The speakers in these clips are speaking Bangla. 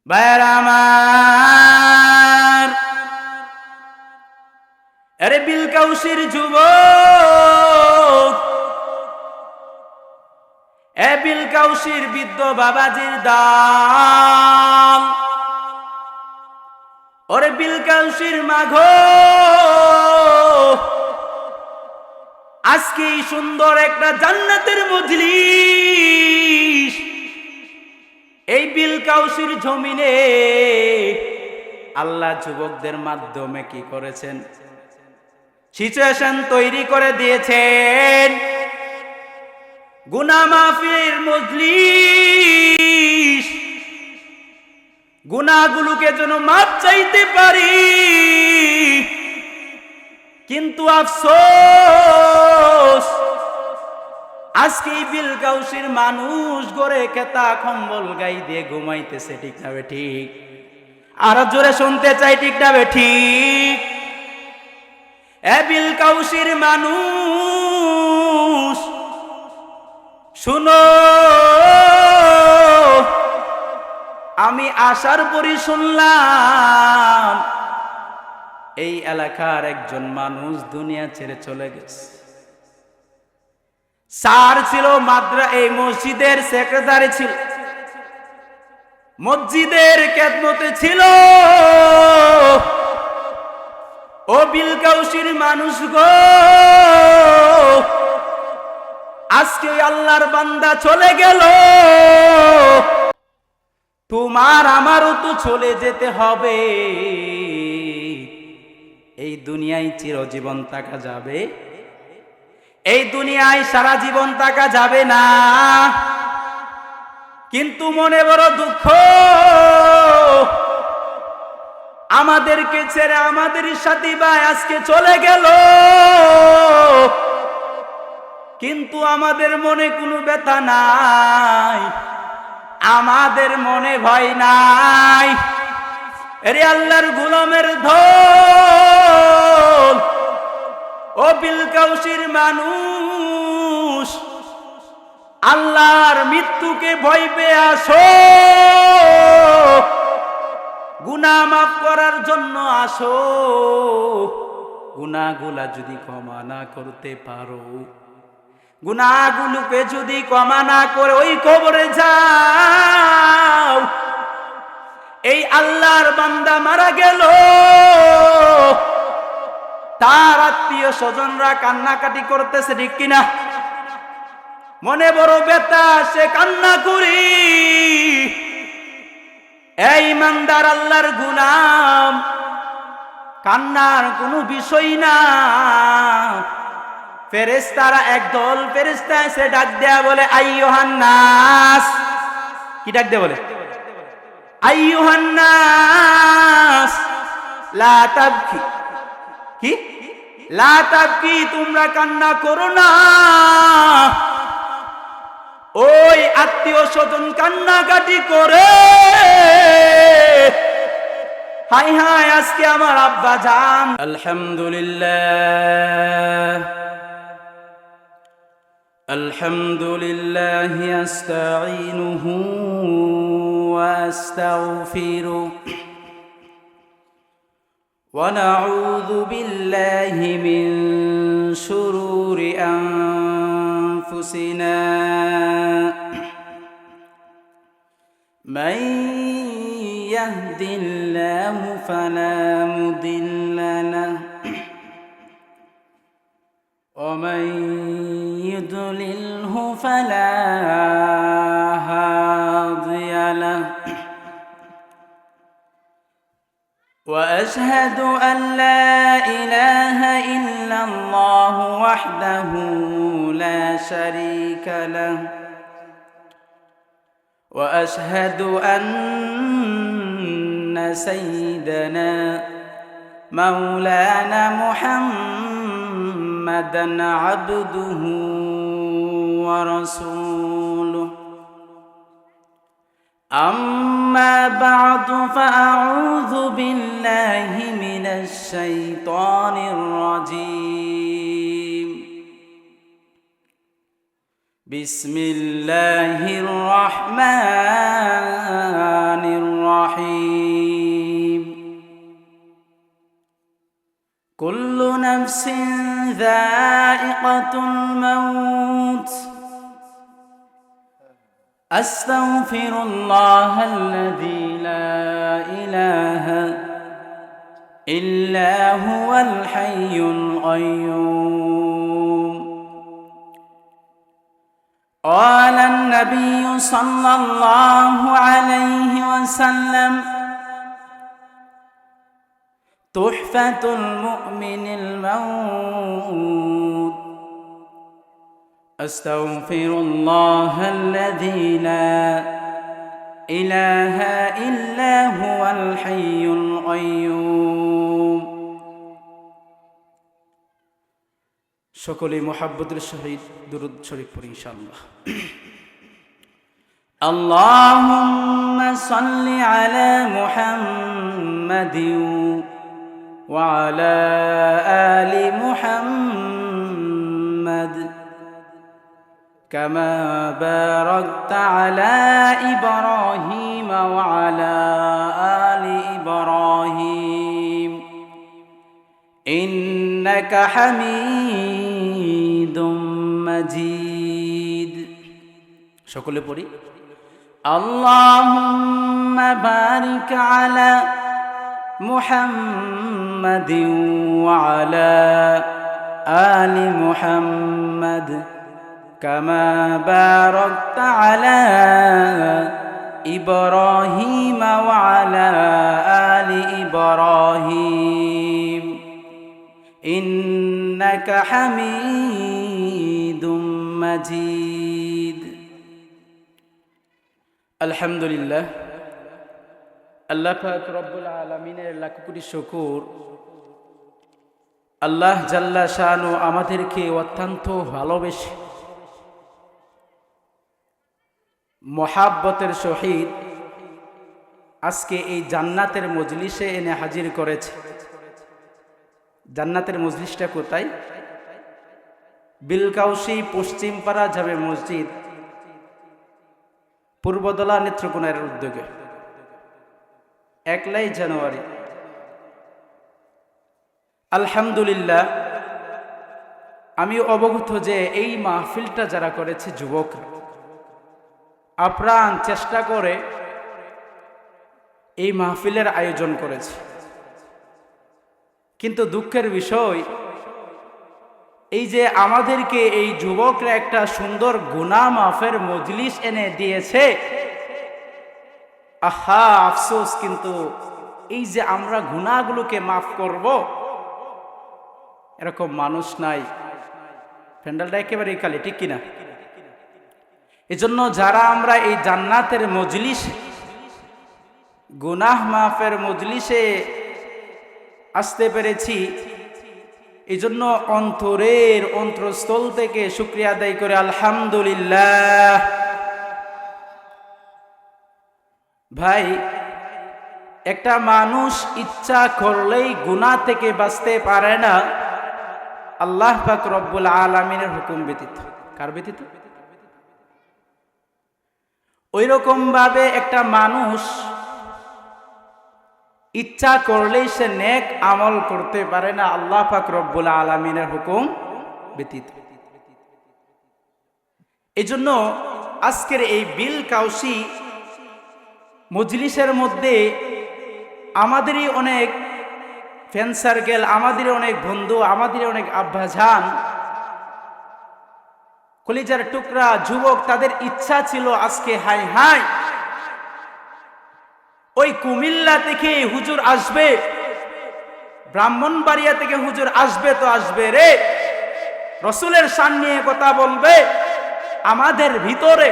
ভাইরা আমার, আরে বিলকাউসির যুবক, এ বিলকাউসির বৃদ্ধ বাবাজির দাম, ওরে বিলকাউসির মাঘো, আজকে সুন্দর একটা জান্নাতের মজলিস এই বিলকাউসির জমিনে আল্লাহ যুবকদের মাধ্যমে কি করেছেন? সিচুয়েশন তৈরি করে দিয়েছেন। গুনাহ মাফির মজলিস, গুনাহগুলোকে যেন মাপ চাইতে পারি। কিন্তু আফসোস, আজকে এই বিলকাউসির মানুষ গড়ে কেতা কম্বল গাই দিয়ে ঘুমাইতেছে। ঠিক না ঠিক? আরো জোরে শুনতে চাই, ঠিক না ঠিক? এ বিলকাউসির মানুষ শুনো, আমি আসার পরই শুনলাম এই এলাকার একজন মানুষ দুনিয়া ছেড়ে চলে গেছে। স্যার ছিল, এই মসজিদের সেক্রেটারি ছিল, মসজিদের খেদমতে ছিল। ও বিলকাউসির মানুষ গো, আজকে আল্লাহর বান্দা চলে গেল, তোমার আমারও তো চলে যেতে হবে। এই দুনিয়ায় চিরজীবন থাকা যাবে? এই দুনিয়ায় সারা জীবন থাকা যাবে না। কিন্তু মনে বড় দুঃখ, আমাদেরকে ছেড়ে আমাদের সাথী ভাই আজকে চলে গেল, কিন্তু আমাদের মনে কোনো ব্যথা নাই, আমাদের মনে ভয় নাই। এরে আল্লাহর গোলামের ধন, ও বিলকাউসির মানুষ, আল্লাহর মৃত্যুকে ভয় পেয়ে আসো, গুনাহ মাফ করার জন্য আসো। গুনাহগুলা যদি ক্ষমা না করতে পারো, গুনাহগুলোকে যদি ক্ষমা না করে ওই কবরে যাও। এই আল্লাহর বান্দা মারা গেল, তার আত্মীয় স্বজনরা কান্নাকাটি করতেছে, ঠিক কিনা? মনে বড় ব্যথা, সে কান্না করি। এই ইমানদার আল্লাহর গোলাম, কান্নার কোনো বিষয় না। ফেরেশতারা একদল ফেরেশতা এসে ডাক দেয়া বলে, আইয়ুহান নাস। কি ডাক দেয়া বলে? আইয়ুহান নাস লা তাবকি। কি? লা তাবকি, তোমরা কান্না করো না। ওই আত্মীয় স্বজন কান্নাকাটি করে, হাই হাই আজকে আমার আব্বা জান। আলহামদুলিল্লাহ, আলহামদুলিল্লাহ আস্তাঈনুহু ওয়া আস্তাগফিরুহ ওয়া নাউযু বিল্লাহি মিন শুরুরি আনফুসিনা মান ইয়াহদিল্লাহু ফালা মুদিল্লা লাহু ওয়া মান يضلله فلا هادي له وأشهد أن لا إله إلا الله وحده لا شريك له وأشهد أن سيدنا مولانا محمدا عبده ورسوله أما بعد فأعوذ بالله من الشيطان الرجيم বিসমিল্লাহির রহমানির রহিম কুল্লু নাফসিন যায়িকাতুল মাউত আস্তাগফিরুল্লাহাল্লাযী লা ইলাহা ইল্লা হুয়াল হাইয়ুল কাইয়্যুম قال النبي صلى الله عليه وسلم تحفة المؤمن الموت أستغفر الله الذي لا إله إلا هو الحي القيوم সকলে মুহাব্বতের সহিত দুরূদ শরীফ পড়ি ইনশাআল্লাহ। আল্লাহুম্মা সাল্লি আলা মুহাম্মাদিন ওয়া আলা আলি মুহাম্মাদ কামা বারাকতা আলা ইব্রাহিম ওয়া আলা আলি ইব্রাহিম ইন্নাকা হামিদুম মাজিদ। সকলে পড়ি আল্লাহুম্মা বারিক আলা মুহাম্মাদিন ওয়া আলা আলি মুহাম্মাদ কামা বারাকতা আলা ইব্রাহিম ওয়া আলা আলি ইব্রাহিম ইন্নাকা হামিদুম মাজিদ। আলহামদুলিল্লাহ, আল্লাহ পাক রব্বুল আলামিনের লাখ কোটি শুকর। আল্লাহ জাল্লা শানু আমাদেরকে অত্যন্ত ভালোবেসে মহাব্বতের সহিত আজকে এই জান্নাতের মজলিসে এনে হাজির করেছে। জান্নাতের মজলিসটা কোথায়? বিলকাউসি পশ্চিমপাড়া জামে মসজিদ, পূর্বদলা নেত্রকোনার উদ্যোগে 1 জানুয়ারি। আলহামদুলিল্লাহ, আমি অবগত যে এই মাহফিলটা যারা করেছে যুবকরা আপ্রাণ চেষ্টা করে এই মাহফিলের আয়োজন করেছে। কিন্তু দুঃখের বিষয় এই যে আমাদেরকে এই যুবকরা একটা সুন্দর গুনাহ মাফের মজলিস এনে দিয়েছে, আহা আফসোস, কিন্তু এই যে আমরা গুনাহগুলোকে মাফ করব এরকম মানুষ নাই। প্যান্ডেলটা একেবারে খালি, ঠিক কিনা? এজন্য যারা আমরা এই জান্নাতের মজলিস, গুনাহ মাফের মজলিসে আসতে পেরেছি, এই জন্য অন্তরের অন্তরস্থল থেকে শুকরিয়া আদায় করে আলহামদুলিল্লাহ। ভাই, একটা মানুষ ইচ্ছা করলেই গুনাহ থেকে বাঁচতে পারে না আল্লাহ পাক রব্বুল আলামিনের হুকুম ব্যতীত। কার ব্যতীত? ওই রকম ভাবে একটা মানুষ ইচ্ছা করলেই সে নেক আমল করতে পারে না আল্লাহ পাক রব্বুল আলামিনের হুকুম ব্যতীত। এজন্য আজকের এই বিলকাউসি মজলিসের মধ্যে আমাদেরই অনেক ফ্রেন্ড সার্কেল, আমাদেরই অনেক বন্ধু, আমাদেরই অনেক আব্বাজান, কলিজার টুকরা যুবক, তাদের ইচ্ছা ছিল আজকে হাই হাই ওই কুমিল্লা থেকে হুজুর আসবে, ব্রাহ্মণবাড়িয়া থেকে হুজুর আসবে তো আসবে রে, রসুলের শান নিয়ে কথা বলবে, আমাদের ভিতরে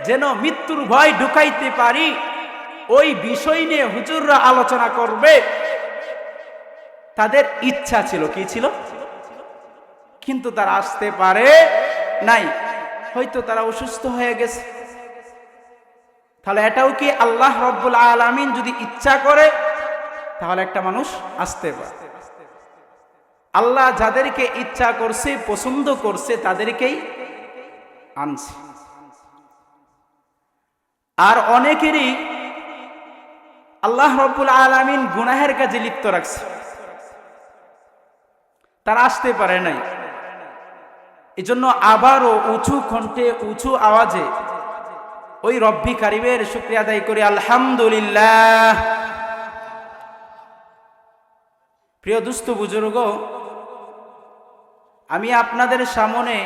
যেন মৃত্যুর ভয় ঢুকাইতে পারি ওই বিষয় নিয়ে হুজুররা আলোচনা করবে। তাদের ইচ্ছা ছিল, কি ছিল? কিন্তু তারা আসতে পারে নাই, হয়তো তারা অসুস্থ হয়ে গেছে। তাহলে এটাও কি আল্লাহ রব্বুল আলামিন যদি ইচ্ছা করে তাহলে একটা মানুষ আসতে পারে। আল্লাহ যাদেরকে ইচ্ছা করছে, পছন্দ করছে, তাদেরকেই আনছি। আর অনেকেরই আল্লাহ রাব্বুল আলামিন গুনাহের কাজে লিপ্ত রাখছে, তারা আসতে পারে নাই। এজন্য আবারও উঁচু কণ্ঠে উঁচু আওয়াজে ওই রব্বি কারিমের শুকরিয়া আদায় করি, আলহামদুলিল্লাহ। প্রিয় দুস্থ বুজুর্গ, আমি আপনাদের সামনে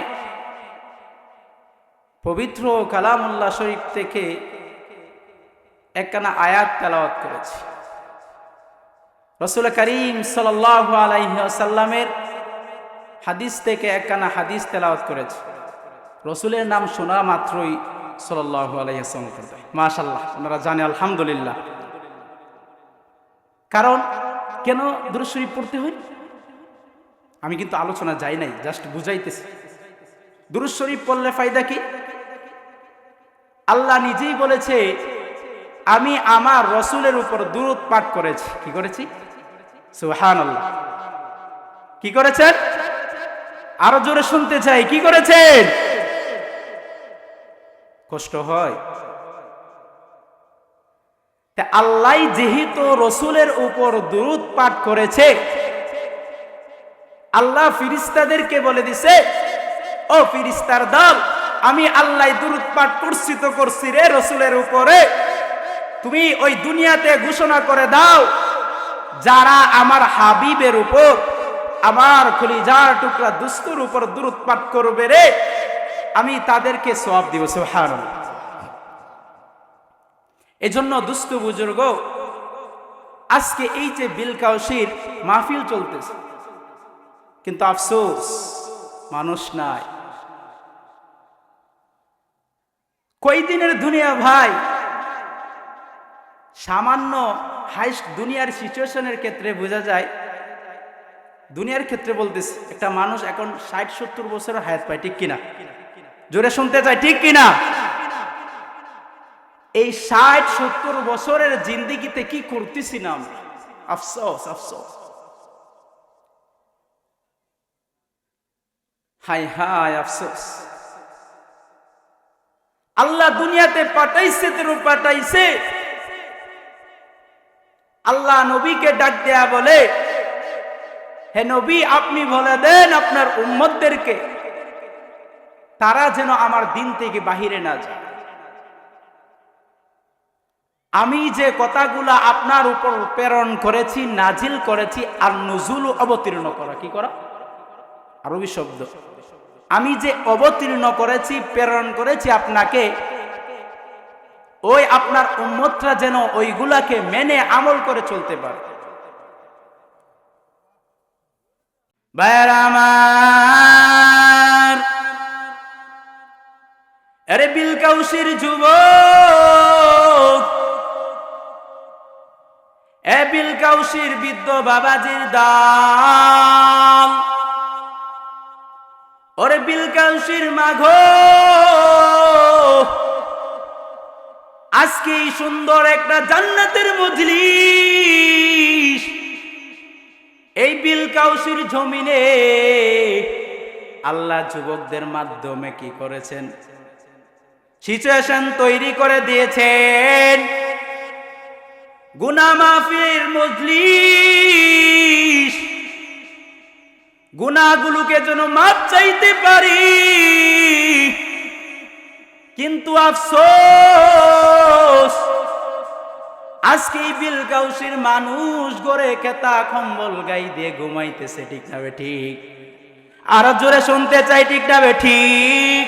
পবিত্র কালামুল্লাহ শরীফ থেকে একখানা আয়াত তেলাওয়াত করেছি। রাসূল করিম সাল্লাল্লাহু আলাইহি ওয়াসাল্লামের হাদিস থেকে একখানা হাদিস তেলাওয়াত করেছি। রাসূলের নাম শোনা মাত্রই সাল্লাল্লাহু আলাইহি ওয়াসাল্লাম করতে মাশাআল্লাহ, আপনারা জানেন আলহামদুলিল্লাহ। কারণ কেন দুরূদ শরীফ পড়তে হয় আমি কিন্তু আলোচনা যাই নাই, জাস্ট বুঝাইতেছি। দুরূদ শরীফ পড়লে ফায়দা কি? আল্লাহ নিজেই বলেছে, আমি আমার রসুলের উপর দুরূদ পাঠ করেছি। কি করেছি? সুবহানাল্লাহ। কি করেছেন? আরো জোরে শুনতে চাই, কি করেছেন? কষ্ট হয়? আল্লাহ যেহেতু রসুলের উপর দুরূদ পাঠ করেছে, আল্লাহ ফিরিস্তাদেরকে বলে দিছে, ও ফিরিস্তার দল, আমি আল্লাহ দুরূদ পাঠ করছি তো করছি রে রসুলের উপরে, তুমি ওই দুনিয়াতে ঘোষণা করে দাও, যারা আমার হাবিবের উপর, আমার কলিজার টুকরা দুস্তুর উপর দুরূদ পাঠ করবে রে, আমি তাদেরকে সওয়াব দিব। সুবহানাল্লাহ। এজন্য দুস্থ বুজুর্গ, আজকে এই যে বিলকাউসির মাহফিল চলতেছে, কিন্তু আফসোস মানুষ নাই। কয়দিনের দুনিয়া ভাই, সামান্য হাইস্ট দুনিয়ার সিচুয়েশনের ক্ষেত্রে বোঝা যায়, দুনিয়ার ক্ষেত্রে বলতেছে, একটা মানুষ এখন 60-70 বছরের হায়াত পায়, ঠিক কিনা? জোরে শুনতে চাই, ঠিক কিনা? এই 60-70 বছরের জিন্দেগিতে কি করতেছি না আমরা? আফসোস আফসোস, হায় হায় আফসোস। আল্লাহ দুনিয়াতে পাঠাইছে তেরো পাঠাইছে, আল্লাহ নবীকে ডাক দেয়া বলে, হে নবী, আপনি বলে দেন আপনার উম্মতদেরকে, তারা যেন আমার দিন থেকে বাহিরে না যায়। আমি যে কথাগুলা আপনার উপর প্রেরণ করেছি, নাজিল করেছি, আর নুজুল অবতীর্ণ করা, কি করা? আরবি শব্দ। আমি যে অবতীর্ণ করেছি, প্রেরণ করেছি আপনাকে, ওই আপনার উম্মতরা যেন ওইগুলাকে মেনে আমল করে চলতে পারে। ভাইরা আমার, আরে বিলকাউসির যুবক, এ বিলকাউসির বৃদ্ধ বাবাজির দাম, ওরে বিলকাউসির মাঘো, আজকে সুন্দর একটা জান্নাতের মজলিস, এই বিলকাউসির জমিনে আল্লাহ যুবকদের মাধ্যমে কি করেছেন? সিচুয়েশন তৈরি করে দিয়েছেন। গুনাহ মাফির মজলিস, গুনাহগুলোকে যেন মাপ চাইতে পারি। কিন্তু আফসোস, আজকে এই বিলকাউসির মানুষ গড়ে খেতা কম্বল গাই দিয়ে ঘুমাইতেছে, ঠিক না বে ঠিক? আরো জোরে শুনতে চাই, ঠিক না বে ঠিক?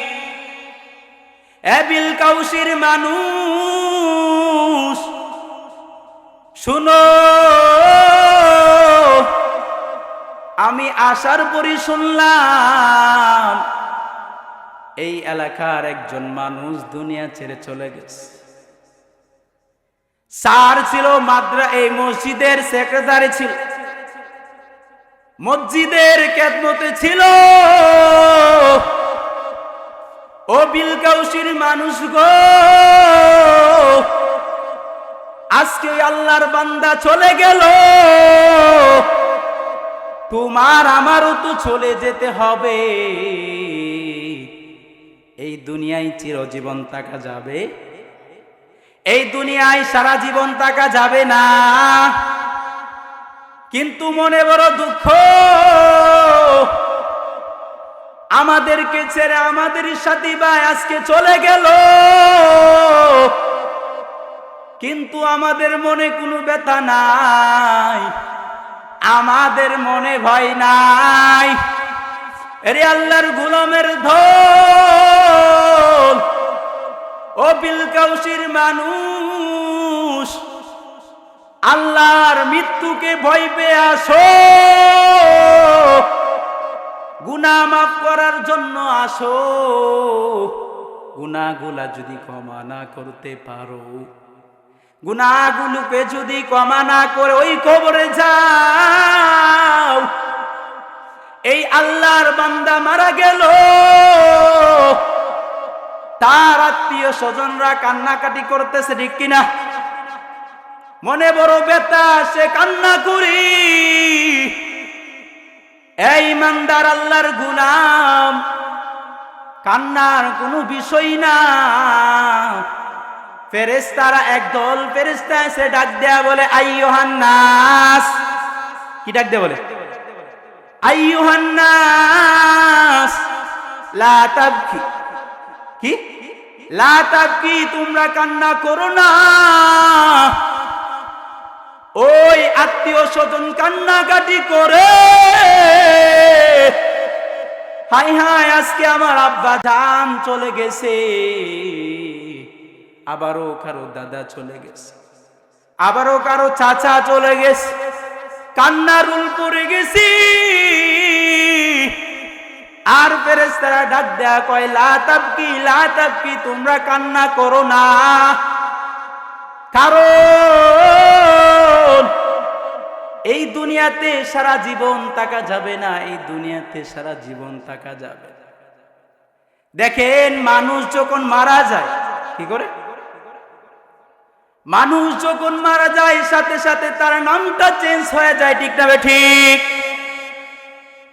এ বিলকাউসির মানুষ শুনো, আমি আসার পরই শুনলাম এই এলাকার একজন মানুষ দুনিয়া ছেড়ে চলে গেছে। স্যার ছিল, এই মসজিদের সেক্রেটারি ছিল, মসজিদের খেদমতে ছিল। ও বিলকাউসির মানুষ গো, আজকে আল্লাহর বান্দা চলে গেল, তোমার আমারও তো চলে যেতে হবে। এই দুনিয়ায় চিরজীবন থাকা যাবে? এই দুনিয়ায় সারা জীবন থাকা যাবে না। কিন্তু মনে বড় দুঃখ, আমাদেরকে ছেড়ে আমাদের সাথী ভাই আজকে চলে গেল, কিন্তু আমাদের মনে কোনো ব্যথা নাই, আমাদের মনে ভয় নাই। এরে আল্লাহর গোলামের ধন, ও বিলকাউসির মানুষ, আল্লাহর মৃত্যুকে ভয় পেয়ে আসো, গুনাহ মাফ করার জন্য আসো। গুনাহগুলা যদি ক্ষমা না করতে পারো, গুনাহগুলোকে যদি ক্ষমা না করে ওই কবরে যাও। এই আল্লাহর বান্দা মারা গেল, তার আত্মীয় স্বজনরা কান্নাকাটি করতেছে, ঠিক কিনা? মনে বড় ব্যথা, সে কান্না করি। এই ইমানদার আল্লাহর গোলাম, কান্নার কোনো বিষয় না। ফেরেশতারা একদল ফেরেশতা এসে ডাক দেয়া বলে, আইয়ুহান নাস। কি ডাক দেয়া বলে? আইয়ুহান নাস লা তাবকি। কি? লা তাবকি, তোমরা কান্না করো না। ওই আত্মীয় স্বজন কান্নাকাটি করে, হাই হাই আজকে আমার আব্বা জান চলে গেছে, আবারও কারো দাদা চলে গেছে, আবারও কারো চাচা চলে গেছে, কান্নার রুল পড়ে গেছি। আর ফেরেশতারা ডাক দেয়া কয়, লা তাবকি, লা তাবকি, তোমরা কান্না করো না। কারণ এই দুনিয়াতে সারা জীবন থাকা যাবে না, এই দুনিয়াতে সারা জীবন থাকা যাবে। দেখেন, মানুষ যখন মারা যায়, কি করে? মানুষ যখন মারা যায় সাথে সাথে তার নামটা চেঞ্জ হয়ে যায়, ঠিক না ঠিক?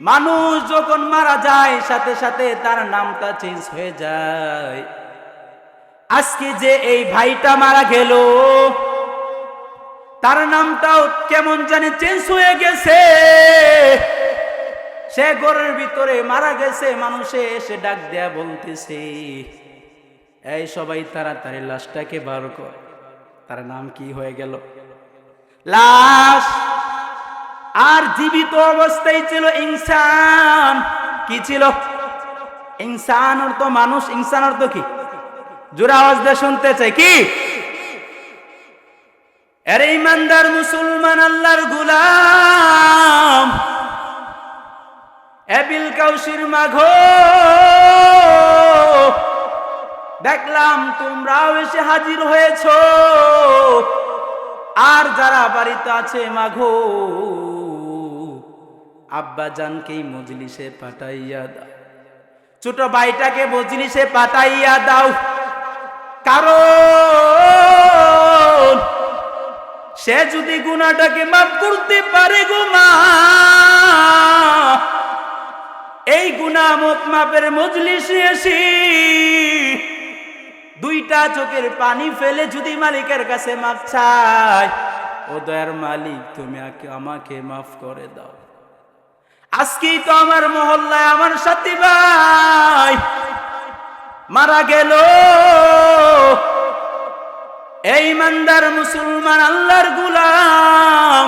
মানুষ যখন মারা যায় সাথে সাথে তার নামটা চেঞ্জ হয়ে যায়। আজকে যে এই ভাইটা মারা গেল, তার নামটাও কেমন জানি চেঞ্জ হয়ে গেছে। সে ঘরের ভিতরে মারা গেছে, মানুষে এসে ডাক দেয়া বলতেছে, এই সবাই তাড়াতাড়ি লাশটাকে বার কর। তার নাম কি হয়ে গেল? লাশ। আর জীবিত অবস্থায় ছিল ইনসান। কি ছিল? ইনসান অর্থ মানুষ, ইনসান অর্থ কি? জোরে আওয়াজ দিয়ে শুনতে চাই, কি? আরে ইমানদার মুসলমান আল্লাহর গোলাম, এবিল কাউসির মাঘো, দেখলাম তোমরাও এসে হাজির হয়েছো। আর যারা বাড়িতে আছে মাঘো, আব্বা জানকেই মজলিসে পাঠাইয়া দাও, ছোট ভাইটাকে মজলিসে পাঠাইয়া দাও। কারণ সে যদি গুনাহটাকে মাফ করতে পারে গো মা, এই গুনাহ মাপের মজলিসে এসে দুইটা চোখের পানি ফেলে যদি মালিকের কাছে মাফ চায়, ও দয়ার মালিক তুমি আমাকে মাফ করে দাও। আজকেই তো আমার মহল্লায় আমার সাথী ভাই মারা গেল। এই ইমানদার মুসলমান আল্লাহর গোলাম,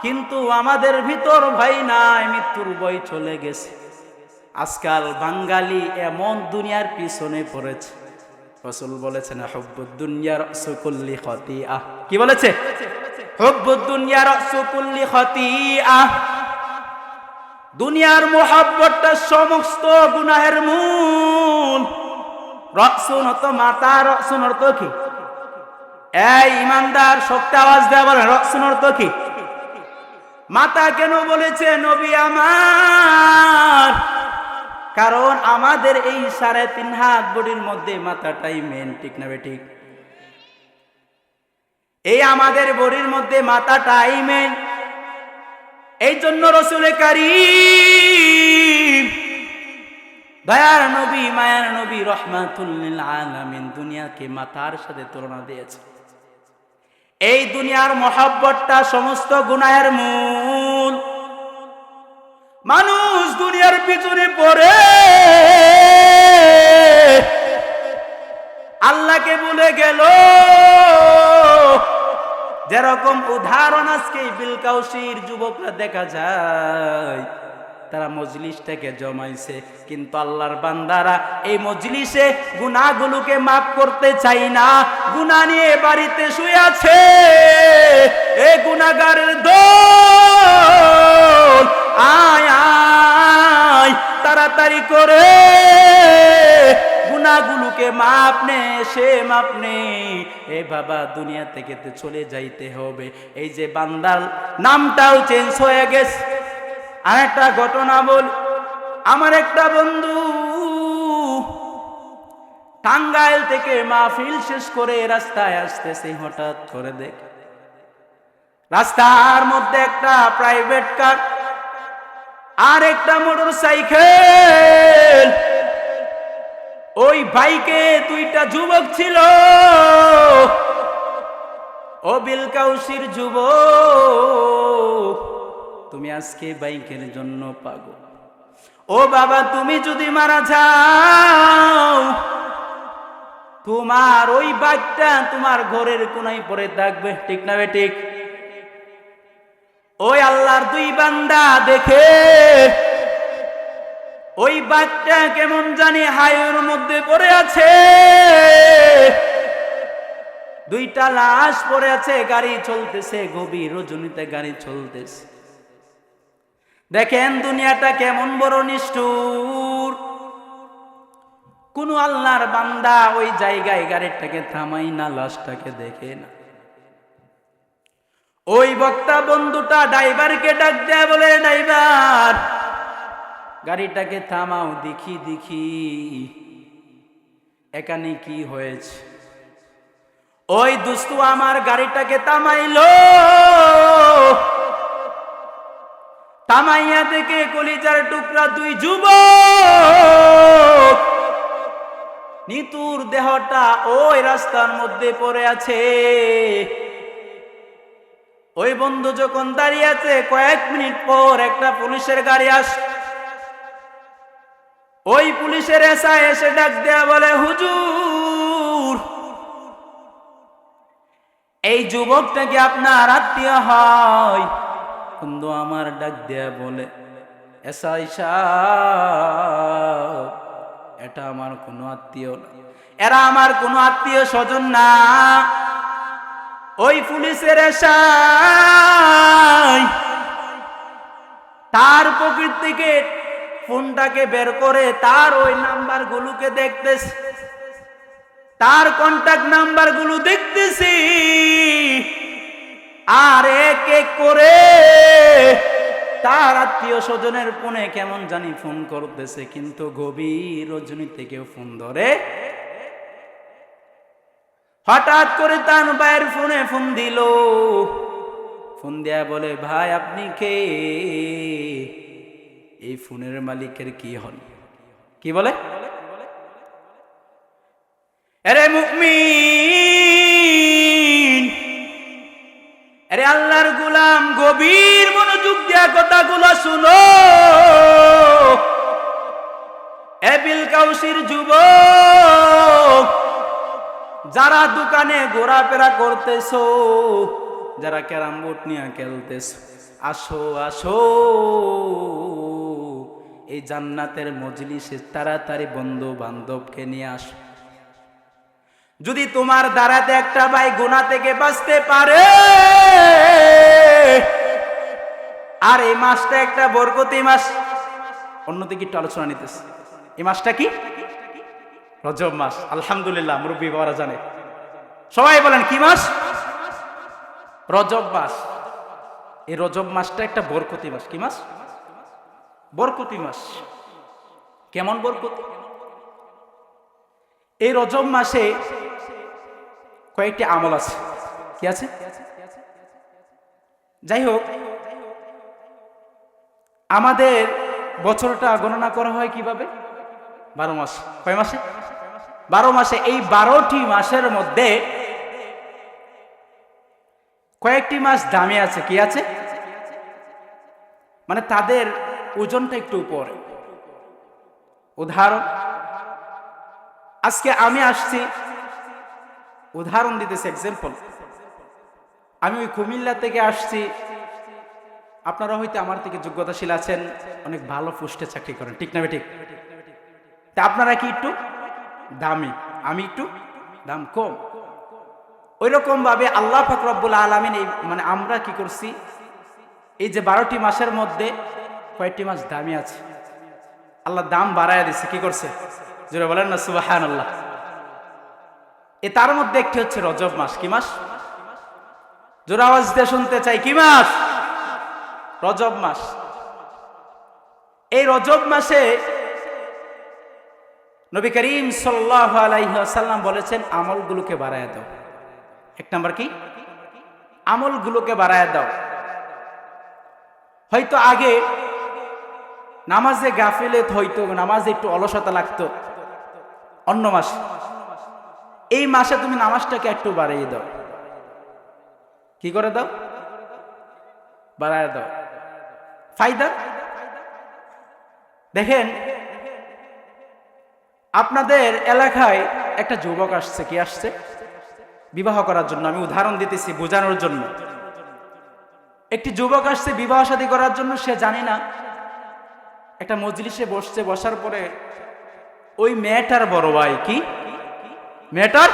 কিন্তু আমাদের ভিতর ভয় নাই, মৃত্যুর ভয় চলে গেছে। আজকাল বাঙালি এমন দুনিয়ার পিছনে পড়েছে, রাসূল বলেছেন হুব্বুদ দুনিয়া রাসু কুল্লি খাতিআহ। কি বলেছে? হুব্বুদ দুনিয়া রাসু কুল্লি খাতিআহ। দুনিয়ার মোহাব্বতটা সমস্ত গুনাহের মূল। রাসুন অর্থ মাতা, রাসুন অর্থ কি? এই ইমানদার শক্তি আওয়াজ দেয়া বলেন, রাসুন অর্থ কি? মাতা কেন বলেছে নবী আমার? কারণ আমাদের এই 3.5 হাত বডির মধ্যে মাথাটাই মেন, ঠিক না বেঠিক? এই আমাদের বডির মধ্যে মাথাটাই মেন। এই জন্য রাসূল কারীম দয়ার নবী, মায়ার নবী, রহমাতুল লিল আলামিন দুনিয়াকে মাতার সাথে তুলনা দিয়েছে। এই দুনিয়ার মহব্বতটা সমস্ত গুনাহের মূল। মানুষ দুনিয়ার পিছনে পড়ে আল্লাহকে ভুলে গেল। যেরকম উদাহরণ আজকে বিলকাউসির যুবকরা দেখা যায়, তারা মজলিসটাকে জমাইছে, কিন্তু আল্লাহর বান্দারা এই মজলিসে গুনাহগুলোকে মাফ করতে চাই না, গুনাহ নিয়ে বাড়িতে শুয়ে আছে। এই গুনাহগারের দল, আয় আয় তাড়াতাড়ি করে গুনাহগুলোকে মাপ নে, সে মাপ নে। এ বাবা, দুনিয়া থেকে তো চলে যাইতে হবে। এই যে বান্দার নামটাও চেঞ্জ হয়ে গেছে। আর একটা ঘটনা বল, আমার একটা বন্ধু টাঙ্গাইল থেকে মাহফিল শেষ করে রাস্তায় আসতেছে, হঠাৎ করে দেখ রাস্তার মধ্যে একটা প্রাইভেট কার আর একটা মোটর সাইকেল, ওই বাইকে দুইটা যুবক ছিল। ও বিলকাউসির যুবক, তুমি আজকে বাইকের জন্য পাগল। ও বাবা, তুমি যদি মারা যাও, তোমার ওই বাইকটা তোমার ঘরের কোনায় পড়ে থাকবে, ঠিক না বে ঠিক? ওই আল্লাহর দুই বান্দা দেখে ওই বাইকটা কেমন জানি হাইওয়ের মধ্যে পড়ে আছে, দুইটা লাশ পড়ে আছে, গাড়ি চলতেছে, গভীর রজনীতে গাড়ি চলতেছে। দেখেন দুনিয়াটা কেমন বড় নিষ্ঠুর। কোন আল্লাহর বান্দা ওই জায়গায় গাড়িটাকে থামাই না, লাশটাকে দেখে না। ওই বক্তা বন্ধুটা ড্রাইভারকে ডাক দেয়া বলে, ড্রাইভার গাড়িটাকে থামাও, দেখি দেখি এখানে কি হয়েছে। ওই দুস্তু আমার গাড়িটাকে থামাইলো, থামাইয়া দেখে কলিজার টুকরা দুই যুবক, নিতুর দেহটা ওই রাস্তার মধ্যে পড়ে আছে। ওই বন্ধু যখন দাঁড়িয়ে আছে, কয়েক মিনিট পর একটা পুলিশের গাড়ি আসে। ওই পুলিশের এসআই এসে ডাক দেয়া বলে, হুজুর এই যুবকটা কি আপনার আত্মীয় হয়? বন্ধু আমার ডাক দেয়া বলে, এসআই সাহেব এটা আমার কোনো আত্মীয় না, এরা আমার কোনো আত্মীয় স্বজন না। ওই পুলিশের এসআই তার পকেট থেকে ফোনটাকে বের করে তার ওই নাম্বার গুলোকে দেখতেছে, তার কন্টাক্ট নাম্বার গুলো দেখতেছি, আর এক এক করে তার আত্মীয় স্বজনের ফোনে কেমন জানি ফোন করতেছে, কিন্তু গভীর রজনী থেকে ফোন ধরে। হঠাৎ করে তার ভাইয়ের ফোনে ফোন দিল, ফোন দেয়া বলে, ভাই আপনি কে? এই ফোনের মালিকের কি হন? কি বলে? আরে মুমিন, আরে আল্লাহর গোলাম, গভীর মনোযোগ দিয়া কথাগুলো শুনো। এ বিলকাউসির যুবক, যারা দোকানে ঘোরাফেরা করতেছো, যারা ক্যারাম বোর্ড নিয়ে খেলতেছো, আসো আসো এই জান্নাতের মজলিসে তাড়াতাড়ি বন্ধু বান্ধবকে নিয়ে আসো। যদি তোমার দ্বারাতে একটা ভাই গুনাহ থেকে বাঁচতে পারে, আর এই মাসটা একটা বরকতি মাস। অন্যদিকে একটু আলোচনা নিতেছে, এই মাসটা কি? রজব মাস। আলহামদুলিল্লাহ, মুরব্বী বাবারা জানে। সবাই বলেন কি মাস? রজব মাস। এই রজব মাসটা একটা বরকতি মাস। কি মাস? বরকতি মাস। কেমন বরকতি? এই রজব মাসে কয়েকটি আমল আছে। কি আছে? যাই হোক, আমাদের বছরটা গণনা করা হয় কিভাবে? 12 মাস। কয় মাসে? 12 মাসে। এই 12টি মাসের মধ্যে কয়েকটি মাস দামি আছে। কি আছে? মানে তাদের ওজনটা একটু উপরে। উদাহরণ, আজকে আমি আসছি, উদাহরণ দিতেছি, এক্সাম্পল, আমি ওই কুমিল্লা থেকে আসছি, আপনারা হয়তো আমার থেকে যোগ্যতাশীল আছেন, অনেক ভালো পোস্টে চাকরি করেন, ঠিক না ঠিক? তা আপনারা কি একটু দামি, আমি একটু দাম কম। ওই রকম ভাবে আল্লাহ পাক রব্বুল আলামিন এই মানে আমরা কি করছি, এই যে 12টি মাসের মধ্যে কয়েকটি মাস দামি আছে, আল্লাহ দাম বাড়ায় দিচ্ছে। কি করছে? জোরে বলেন না সুবহানাল্লাহ। তার মধ্যে একটি হচ্ছে রজব মাস। কি মাস? জোরে আওয়াজ দিয়ে শুনতে চাই, কি মাস? রজব মাস। এই রজব মাসে নবী করিম সাল্লাল্লাহু আলাইহি ওয়াসাল্লাম বলেছেন আমলগুলোকে বাড়ায় দাও। এক নাম্বার কি? আমলগুলোকে বাড়ায় দাও। হয়তো আগে নামাজে গাফিলত হইতো, নামাজে একটু অলসতা লাগতো অন্য মাস, এই মাসে তুমি নামাজটাকে একটু বাড়িয়ে দাও। কি করে দাও? বাড়ায় দাও। ফায়দা দেখেন, আপনাদের এলাকায় একটা যুবক আসছে। কি আসছে? বিবাহ করার জন্য। আমি উদাহরণ দিতেছি বোঝানোর জন্য। একটি যুবক আসছে বিবাহ শাদী করার জন্য। সে জানি না, একটা মজলিসে বসছে, বসার পরে ওই মেয়েটার বড় ভাই, কি মেয়েটার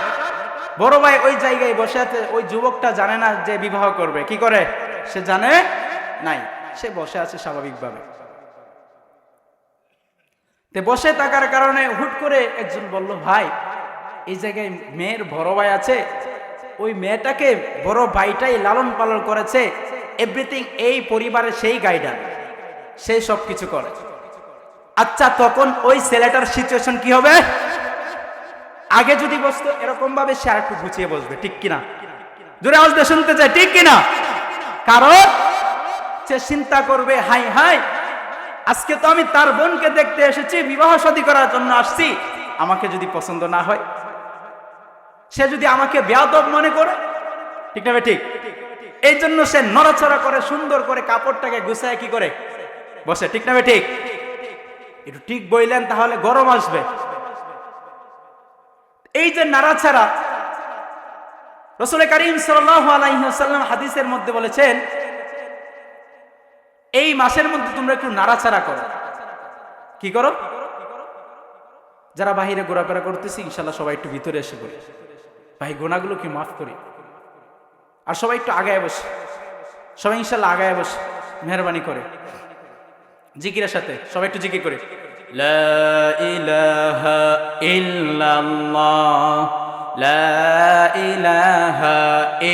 বড় ভাই ওই জায়গায় বসে আছে। ওই যুবকটা জানে না যে বিবাহ করবে। কি করে? সে জানে নাই, সে বসে আছে স্বাভাবিকভাবে। তে বসে থাকার কারণে হুট করে একজন বলল, ভাই এই জায়গায় মেয়ের বড় ভাই আছে, ওই মেয়েটাকে বড় ভাইটাই লালন পালন করেছে, এভরিথিং, এই পরিবারের সেই গাইডার, সেই সব কিছু করে। আচ্ছা, তখন ওই ছেলেটার সিচুয়েশন কি হবে? আগে যদি বসতো এরকম ভাবে, সে আর একটু গুছিয়ে বসবে, ঠিক কিনা? জোরে আওয়াজ দিয়ে শুনতে চাই, ঠিক কিনা? কারণ সে চিন্তা করবে, হাই হাই, আজকে তো আমি তার বোনকে দেখতে এসেছি, বিবাহ শাদী করার জন্য আসছি, আমাকে যদি পছন্দ না হয়, সে যদি আমাকে বেয়াদব মনে করে, ঠিক না ঠিক? এই জন্য সে নড়াচড়া করে, সুন্দর করে কাপড়টাকে গুছায় কি করে বসে, ঠিক না ঠিক? একটু ঠিক বইলেন, তাহলে গরম আসবে। এই যে নাড়াচাড়া, রাসূল করিম সাল্লাল্লাহু আলাইহি ওয়াসাল্লাম হাদিসের মধ্যে বলেছেন, এই মাসের মধ্যে তোমরা একটু নাড়াচাড়া করো। কি করো? যারা বাহিরে ঘোরাফেরা করতেছি, ইনশাল্লাহ সবাই একটু ভিতরে এসে পড়ি, ভাই গুনাহগুলো কি মাফ করি। আর সবাই একটু আগায় বসে, সবাই ইনশাল্লাহ আগায় বসে, মেহরবানি করে জিকিরের সাথে সবাই একটু জিকির করে, লা ইলাহা ইল্লাল্লাহ, লা ইলাহা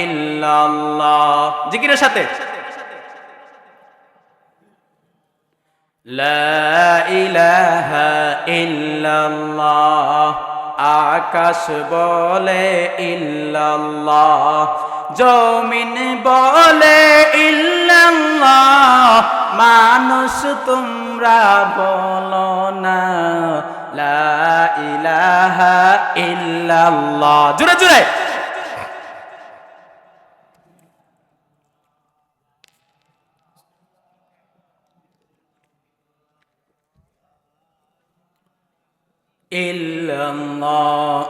ইল্লাল্লাহ। জিকিরের সাথে লা ইলাহা ইল্লাল্লাহ। আকাশ বলে ইল্লাল্লাহ, জমিন বলে ইল্লাল্লাহ, মানুষ তোমরা বলো না লা ইলাহা ইল্লাল্লাহ। জোরে জোরে ইল্লাল্লাহ,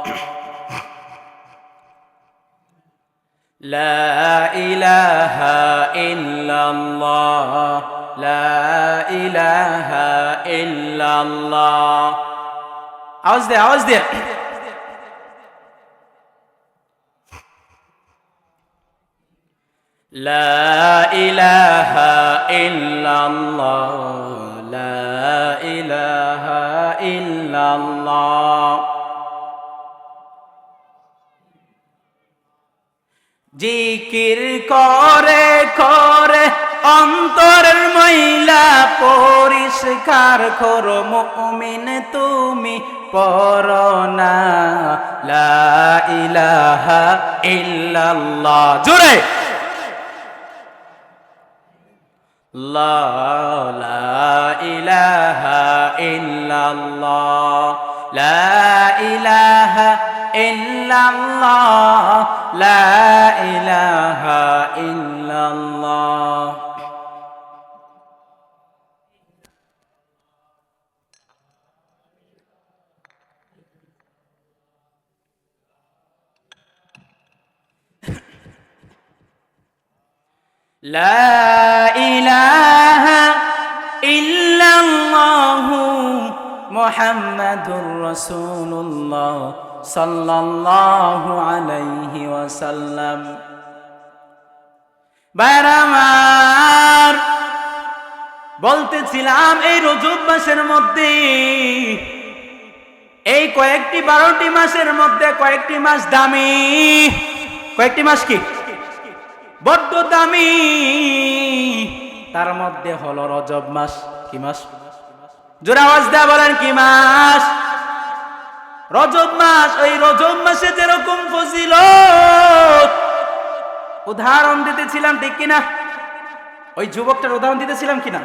লা ইলাহা ইল্লাল্লাহ, লা ইলাহা ইল্লাল্লাহ। আওয়াজ দে, আওয়াজ দে। লা ইলাহা ইল্লাল্লাহ, লা ইলাহা ইল্লাল্লাহ। জিকির করে করে অন্তরের ময়লা পরিষ্কার করো, মুমিন তুমি পড়ো না লা ইলাহা ইল্লাল্লাহ। জোরে লা ইলাহা ইল্লাল্লাহ, লা ইলাহা ইল্লাল্লাহ। লা ইলাহা ইল্লাল্লাহু মুহাম্মাদুর রাসূলুল্লাহ সাল্লাল্লাহু আলাইহি ওয়াসাল্লাম। ভাইরা আমার, বলতেছিলাম এই রজব মাসের মধ্যে, এই কয়েকটি 12টি মাসের মধ্যে কয়েকটি মাস দামি। কয়েকটি মাস কি বড্ড দামি। তার মধ্যে হলো রজব মাস। কি মাস? জোরে আওয়াজ দেয়া বলেন, কি মাস? রজব মাস। ওই রজব মাসে যেরকম ফজিলত, উদাহরণ দিতেছিলাম, ঠিক কিনা? ওই যুবকটার উদাহরণ দিতেছিলাম কিনা?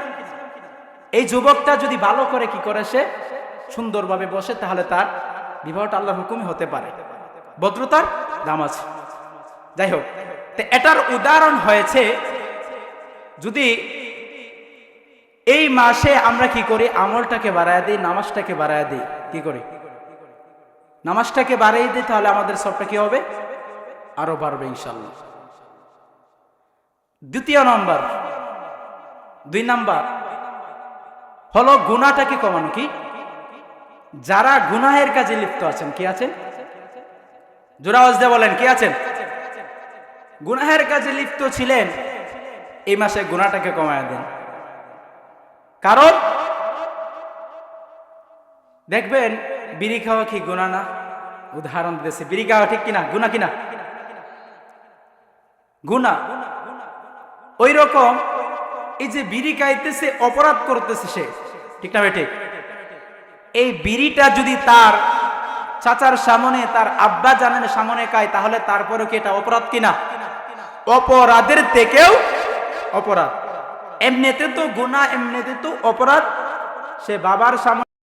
এই যুবকটা যদি ভালো করে কি করে, সে সুন্দরভাবে বসে, তাহলে তার বিবাহটা আল্লাহর হুকুমে হতে পারে। ভদ্রতার দাম আছে। যাই হোক, এটার উদাহরণ হয়েছে, যদি এই মাসে আমরা কি করি, আমলটাকে বাড়ায় দিই, নামাজটাকে বাড়ায় দিই। কি করি? নামাজটাকে বাড়াই দিই, তাহলে আমাদের সবটা কি হবে? আরো বাড়বে ইনশাআল্লাহ। দ্বিতীয় নাম্বার, 2 নাম্বার হলো গুনাহটাকে কমানো। কি? যারা গুনাহের কাজে লিপ্ত আছেন, কি আছেন? জোরে আওয়াজ দিয়ে বলেন, কি আছেন? গুনাহের কাজে লিপ্ত ছিলেন, এই মাসে গুনাহটাকে কমায় দেন। কারণ দেখবেন, বিড়ি খাওয়া কি গুনাহ না? উদাহরণ দিতেছি, বিড়ি খাওয়া ঠিক কিনা? গুনাহ কিনা? গুনাহ। ওই রকম এই যে বিড়ি খাইতেছে, অপরাধ করতেছে সে, ঠিক না ভাই? ঠিক। এই বিড়িটা যদি তার চাচার সামনে, তার আব্বা জানেন সামনে খায়, তাহলে তারপরে কি এটা অপরাধ কিনা? অপরাধের থেকেও অপরাধ। এমনিতে তো গুনাহ, এমনিতে তো অপরাধ। সে বাবার সামনে